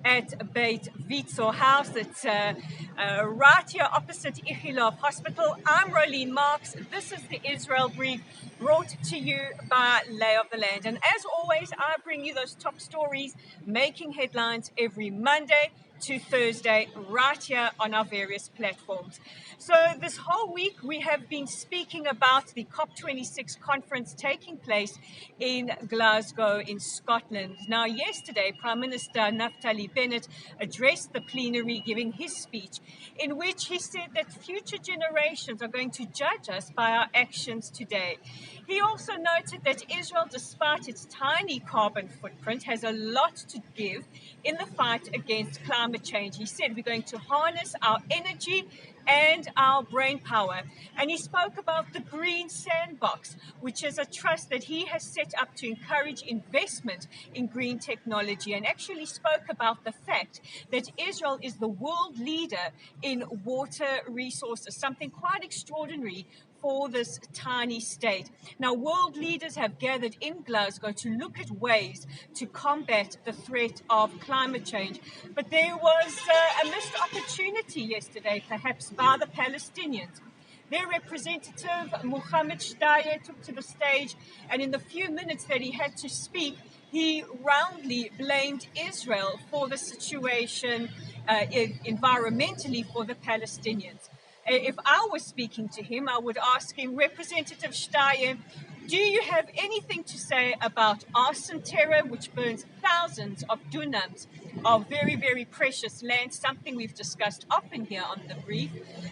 at Beit Vitzo House. It's right here opposite Ichilov Hospital. I'm Rolene Marks. This is the Israel Brief, brought to you by Lay of the Land. And as always, I bring you those top stories making headlines every Monday to Thursday right here on our various platforms. So this whole week we have been speaking about the COP26 conference taking place in Glasgow in Scotland. Now yesterday Prime Minister Naftali Bennett addressed the plenary, giving his speech in which he said that future generations are going to judge us by our actions today. He also noted that Israel, despite its tiny carbon footprint, has a lot to give in the fight against climate change. He said we're going to harness our energy and our brain power. And he spoke about the Green Sandbox, which is a trust that he has set up to encourage investment in green technology, and actually spoke about the fact that Israel is the world leader in water resources, something quite extraordinary for this tiny state. Now, world leaders have gathered in Glasgow to look at ways to combat the threat of climate change. But there was a missed opportunity yesterday, perhaps by the Palestinians. Their representative, Mohammed Shtayyeh, took to the stage, and in the few minutes that he had to speak, he roundly blamed Israel for the situation environmentally for the Palestinians. If I was speaking to him, I would ask him, Representative Shtayyeh, do you have anything to say about arson terror, which burns thousands of dunams of very, very precious land, something we've discussed often here on The Brief?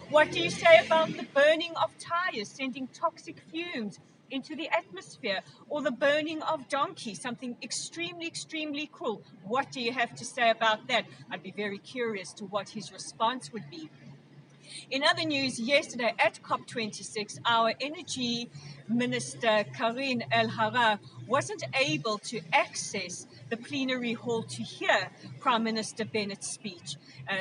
What do you say about the burning of tires, sending toxic fumes into the atmosphere, or the burning of donkeys, something extremely, extremely cruel? What do you have to say about that? I'd be very curious to what his response would be. In other news, yesterday at COP26, our Energy Minister, Karine El-Harrar, wasn't able to access the plenary hall to hear Prime Minister Bennett's speech.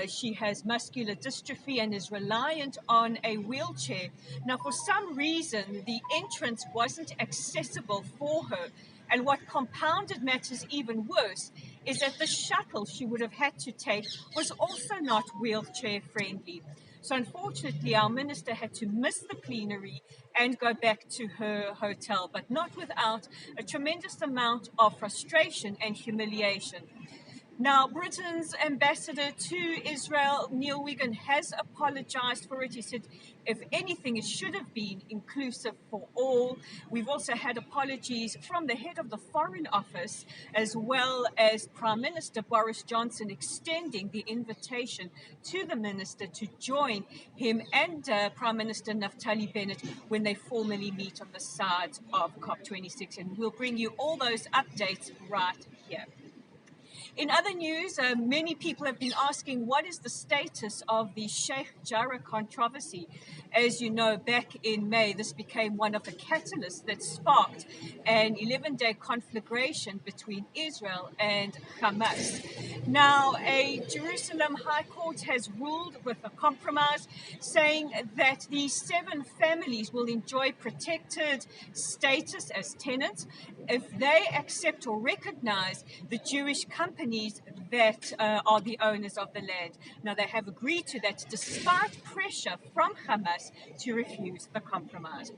She has muscular dystrophy and is reliant on a wheelchair. Now, for some reason, the entrance wasn't accessible for her. And what compounded matters even worse is that the shuttle she would have had to take was also not wheelchair friendly. So unfortunately, our minister had to miss the plenary and go back to her hotel, but not without a tremendous amount of frustration and humiliation. Now, Britain's ambassador to Israel, Neil Wigan, has apologized for it. He said, if anything, it should have been inclusive for all. We've also had apologies from the head of the Foreign Office, as well as Prime Minister Boris Johnson, extending the invitation to the minister to join him and Prime Minister Naftali Bennett when they formally meet on the sides of COP26. And we'll bring you all those updates right here. In other news, many people have been asking what is the status of the Sheikh Jarrah controversy. As you know, back in May, this became one of the catalysts that sparked an 11-day conflagration between Israel and Hamas. Now, a Jerusalem High Court has ruled with a compromise, saying that these 7 families will enjoy protected status as tenants if they accept or recognize the Jewish companies that are the owners of the land. Now, they have agreed to that despite pressure from Hamas to refuse the compromise.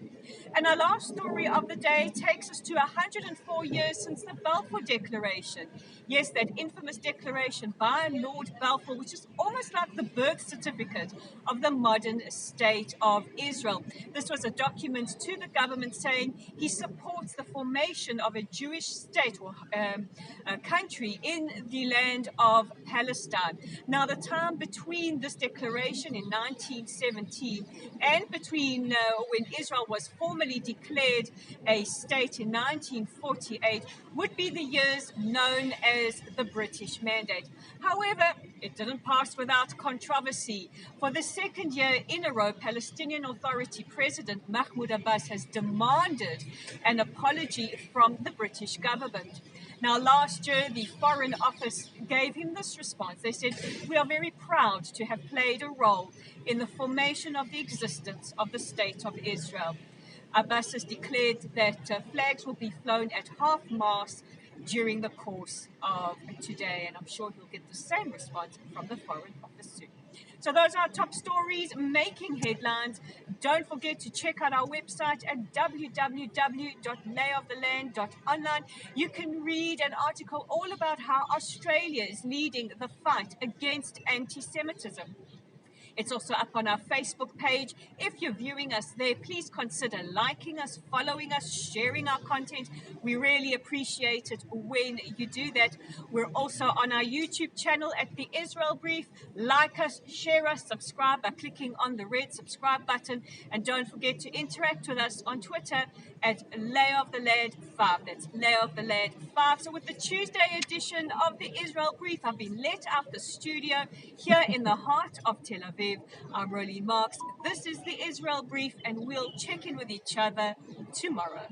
And our last story of the day takes us to 104 years since the Balfour Declaration. Yes, that infamous declaration by Lord Balfour, which is almost like the birth certificate of the modern state of Israel. This was a document to the government saying he supports the formation of a Jewish state or a country in the land of Palestine. Now, the time between this declaration in 1917 and between when Israel was formally declared a state in 1948 would be the years known as the British Mandate. However, it didn't pass without controversy. For the second year in a row, Palestinian Authority President Mahmoud Abbas has demanded an apology from the British government. Now, last year, the Foreign Office gave him this response. They said, "We are very proud to have played a role in the formation of the existence of the State of Israel." Abbas has declared that flags will be flown at half-mast during the course of today, and I'm sure he'll get the same response from the Foreign Office soon. So those are our top stories making headlines. Don't forget to check out our website at www.layoftheland.online. You can read an article all about how Australia is leading the fight against anti-Semitism. It's also up on our Facebook page. If you're viewing us there, please consider liking us, following us, sharing our content. We really appreciate it when you do that. We're also on our YouTube channel at The Israel Brief. Like us, share us, subscribe by clicking on the red subscribe button. And don't forget to interact with us on Twitter at layoftheland5. That's layoftheland5. So with the Tuesday edition of The Israel Brief, I've been let out the studio here in the heart of Tel Aviv. I'm Rolene Marks. This is The Israel Brief, and we'll check in with each other tomorrow.